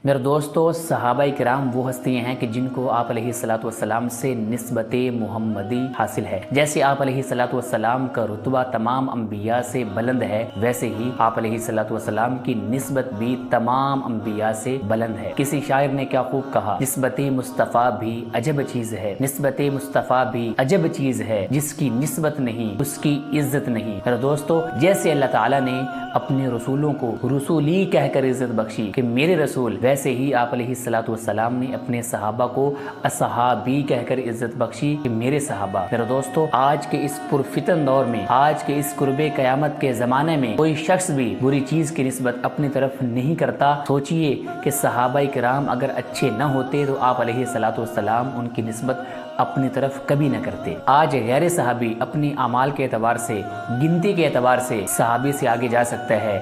मेरे दोस्तों, सहाबा किराम वो हस्तियां हैं कि जिनको आप अलैहिस्सलातु वस्सलाम से निस्बत मुहम्मदी हासिल है। जैसे आप अलैहिस्सलातु वस्सलाम का रुतबा तमाम अंबिया से बुलंद है, वैसे ही आप अलैहिस्सलातु वस्सलाम की निस्बत भी तमाम अंबिया से बुलंद है। किसी शायर ने क्या खूब कहा, निस्बत मुस्तफ़ा भी अजब चीज है, निस्बत मुस्तफ़ा भी अजब चीज है, जिसकी निस्बत नहीं उसकी इज्जत नहीं। मेरे दोस्तों, जैसे अल्लाह ताला ने अपने रसूलों को रसूली कहकर इज्जत बख्शी कि मेरे रसूल, वैसे ही आप अलैहिस्सलातु वस्सलाम ने अपने सहाबा को असहाबी कहकर इज्जत बख्शी कि मेरे सहाबा। मेरे दोस्तों, आज के इस पुरफितन दौर में, आज के इस कुर्बे कयामत के जमाने में कोई शख्स भी बुरी चीज की निस्बत अपनी तरफ नहीं करता। सोचिए कि सहाबा किराम अगर अच्छे न होते तो आप अलैहिस्सलातु वस्सलाम उनकी निस्बत अपनी तरफ कभी न करते। आज गैर सहाबी अपनी अमाल के एतबार से, गिनती के एतबार से सहाबी से आगे जा सकता है,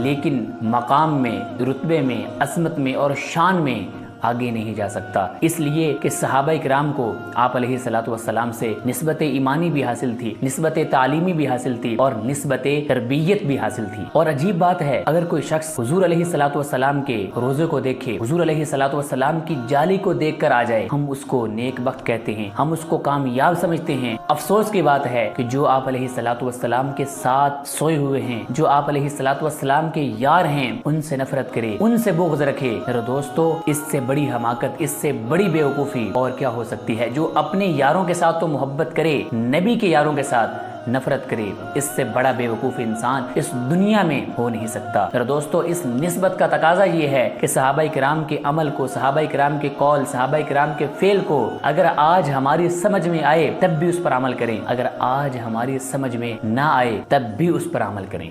लेकिन मकाम में, रुतबे में, असमत में और शान में आगे नहीं जा सकता। इसलिए कि सहाबा किराम को आप अलैहिस्सलातु वस्सलाम से निस्बत ईमानी भी हासिल थी, निस्बत तालीमी भी हासिल थी और निस्बत तरबियत भी हासिल थी। और अजीब बात है, अगर कोई शख्स हुजूर अलैहिस्सलातु वस्सलाम के रोजे को देखे, हुजूर अलैहिस्सलातु वस्सलाम की जाली को देख कर आ जाए, हम उसको नेक बख्त कहते हैं, हम उसको कामयाब समझते हैं। अफसोस की बात है कि जो आप अलैहिस्सलातु वस्सलाम के साथ सोए हुए हैं, जो आप अलैहिस्सलातु वस्सलाम के यार हैं, उनसे नफरत करे, उनसे बुग़्ज़ रखे। मेरे दोस्तों, इससे बड़ी हमाकत, इससे बड़ी बेवकूफ़ी और क्या हो सकती है। जो अपने यारों के साथ तो मोहब्बत करे, नबी के यारों के साथ नफरत करे, इससे बड़ा बेवकूफ़ इंसान इस दुनिया में हो नहीं सकता। मेरे दोस्तों, इस निस्बत का तकाजा ये है कि सहाबा किराम के अमल को, सहाबा किराम के कौल, सहाबा किराम के फेल को अगर आज हमारी समझ में आए तब भी उस पर अमल करें, अगर आज हमारी समझ में ना आए तब भी उस पर अमल करें।